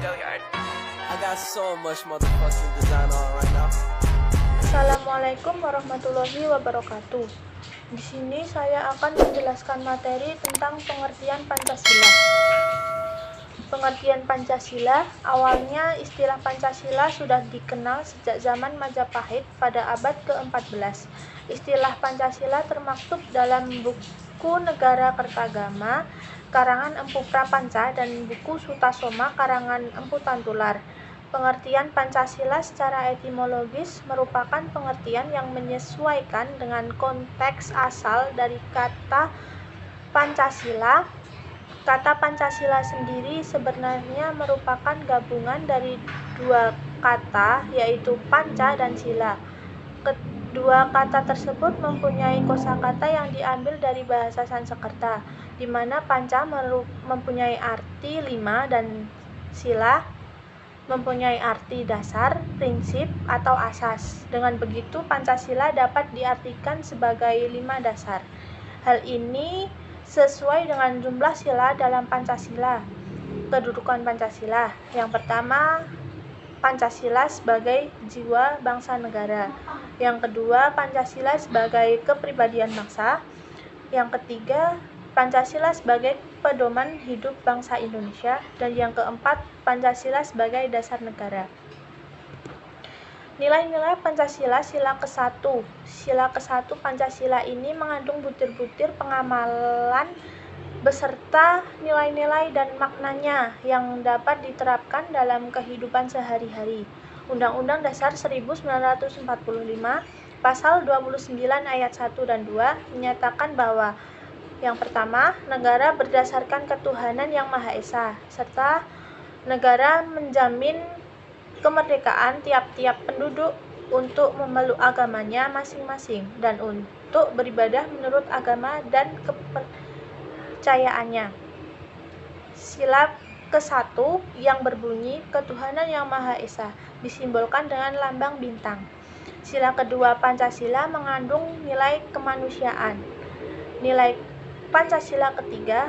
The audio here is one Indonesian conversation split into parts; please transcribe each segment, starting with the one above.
I got so much motherfucking design on right now. Assalamualaikum warahmatullahi wabarakatuh. Di sini saya akan menjelaskan materi tentang pengertian Pancasila. Pengertian Pancasila, awalnya istilah Pancasila sudah dikenal sejak zaman Majapahit pada abad ke-14. Istilah Pancasila termaktub dalam buku Negara Kertagama karangan Empu Prapanca dan buku Sutasoma karangan Empu Tantular. Pengertian Pancasila secara etimologis merupakan pengertian yang menyesuaikan dengan konteks asal dari kata Pancasila. Kata Pancasila sendiri sebenarnya merupakan gabungan dari dua kata, yaitu panca dan sila. Kedua kata tersebut mempunyai kosakata yang diambil dari bahasa Sanskerta, di mana panca mempunyai arti 5 dan sila mempunyai arti dasar, prinsip, atau asas. Dengan begitu, Pancasila dapat diartikan sebagai 5 dasar. Hal ini sesuai dengan jumlah sila dalam Pancasila. Kedudukan Pancasila. Yang pertama, Pancasila sebagai jiwa bangsa negara. Yang kedua, Pancasila sebagai kepribadian bangsa. Yang ketiga, Pancasila sebagai pedoman hidup bangsa Indonesia. Dan yang keempat, Pancasila sebagai dasar negara. Nilai-nilai Pancasila sila ke-1. Sila ke-1 Pancasila ini mengandung butir-butir pengamalan beserta nilai-nilai dan maknanya yang dapat diterapkan dalam kehidupan sehari-hari. Undang-Undang Dasar 1945 Pasal 29 ayat 1 dan 2 menyatakan bahwa yang pertama, negara berdasarkan ketuhanan yang Maha Esa, serta negara menjamin kemerdekaan tiap-tiap penduduk untuk memeluk agamanya masing-masing dan untuk beribadah menurut agama dan kepercayaannya. Sila ke-1 yang berbunyi ketuhanan yang Maha Esa disimbolkan dengan lambang bintang. Sila kedua Pancasila mengandung nilai kemanusiaan. Nilai Pancasila ketiga,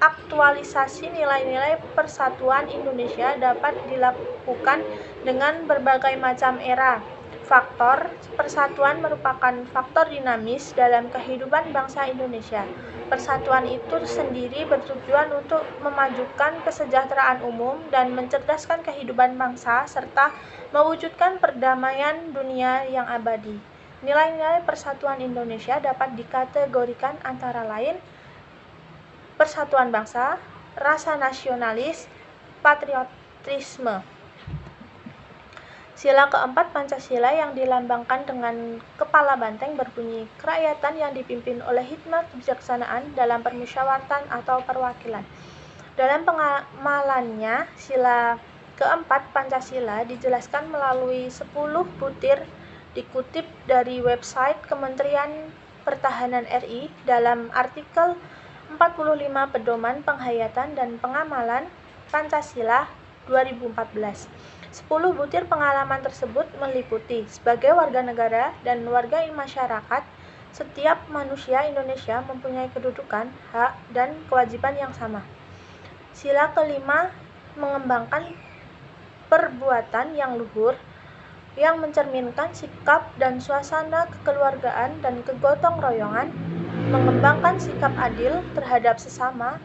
aktualisasi nilai-nilai persatuan Indonesia dapat dilakukan dengan berbagai macam era. Faktor persatuan merupakan faktor dinamis dalam kehidupan bangsa Indonesia. Persatuan itu sendiri bertujuan untuk memajukan kesejahteraan umum dan mencerdaskan kehidupan bangsa serta mewujudkan perdamaian dunia yang abadi. Nilai-nilai persatuan Indonesia dapat dikategorikan antara lain persatuan bangsa, rasa nasionalis, patriotisme. Sila keempat Pancasila yang dilambangkan dengan kepala banteng berbunyi kerakyatan yang dipimpin oleh hikmat kebijaksanaan dalam permusyawaratan atau perwakilan. Dalam pengamalannya, sila keempat Pancasila dijelaskan melalui 10 butir dikutip dari website Kementerian Pertahanan RI dalam artikel 45 Pedoman Penghayatan dan Pengamalan Pancasila 2014. 10 butir pengalaman tersebut meliputi sebagai warga negara dan warga masyarakat, setiap manusia Indonesia mempunyai kedudukan, hak, dan kewajiban yang sama. Sila kelima mengembangkan perbuatan yang luhur yang mencerminkan sikap dan suasana kekeluargaan dan kegotong royongan, mengembangkan sikap adil terhadap sesama,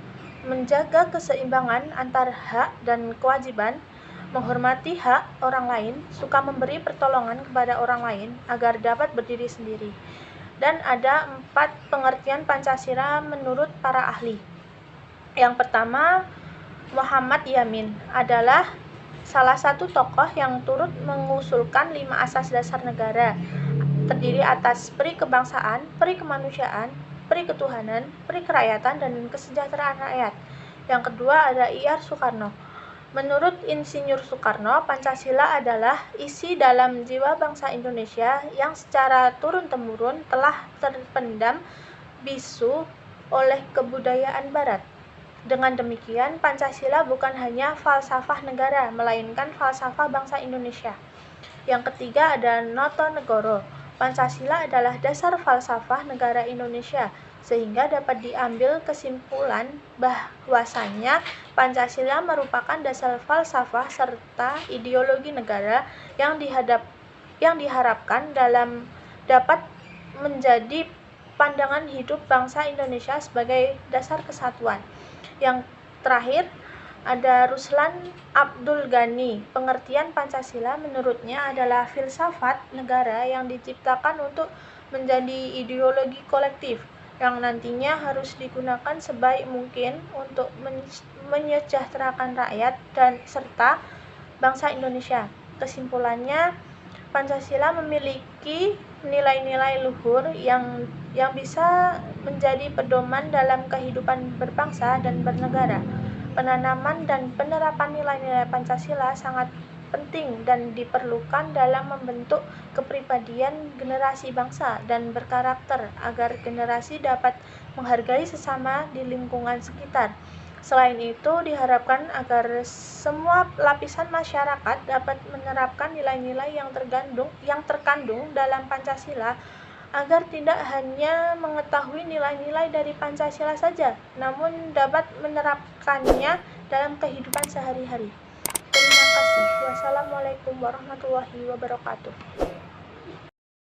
menjaga keseimbangan antara hak dan kewajiban, menghormati hak orang lain, suka memberi pertolongan kepada orang lain agar dapat berdiri sendiri. Dan ada 4 pengertian Pancasila menurut para ahli. Yang pertama, Muhammad Yamin adalah salah satu tokoh yang turut mengusulkan 5 asas dasar negara, terdiri atas peri kebangsaan, peri kemanusiaan, peri ketuhanan, peri kerakyatan, dan kesejahteraan rakyat. Yang kedua ada I.R. Soekarno. Menurut Insinyur Soekarno, Pancasila adalah isi dalam jiwa bangsa Indonesia yang secara turun-temurun telah terpendam bisu oleh kebudayaan Barat. Dengan demikian, Pancasila bukan hanya falsafah negara, melainkan falsafah bangsa Indonesia. Yang ketiga ada Noto Negoro. Pancasila adalah dasar falsafah negara Indonesia. sehingga dapat diambil kesimpulan bahwasanya Pancasila merupakan dasar falsafah serta ideologi negara yang diharapkan dapat menjadi pandangan hidup bangsa Indonesia sebagai dasar kesatuan. Yang terakhir, ada Ruslan Abdul Ghani. Pengertian Pancasila menurutnya adalah filsafat negara yang diciptakan untuk menjadi ideologi kolektif yang nantinya harus digunakan sebaik mungkin untuk menyejahterakan rakyat dan serta bangsa Indonesia. Kesimpulannya, Pancasila memiliki nilai-nilai luhur yang bisa menjadi pedoman dalam kehidupan berbangsa dan bernegara. Penanaman dan penerapan nilai-nilai Pancasila sangat penting dan diperlukan dalam membentuk kepribadian generasi bangsa dan berkarakter agar generasi dapat menghargai sesama di lingkungan sekitar. Selain itu, diharapkan agar semua lapisan masyarakat dapat menerapkan nilai-nilai yang terkandung dalam Pancasila agar tidak hanya mengetahui nilai-nilai dari Pancasila saja, namun dapat menerapkannya dalam kehidupan sehari-hari. Terima kasih. Wassalamualaikum warahmatullahi wabarakatuh.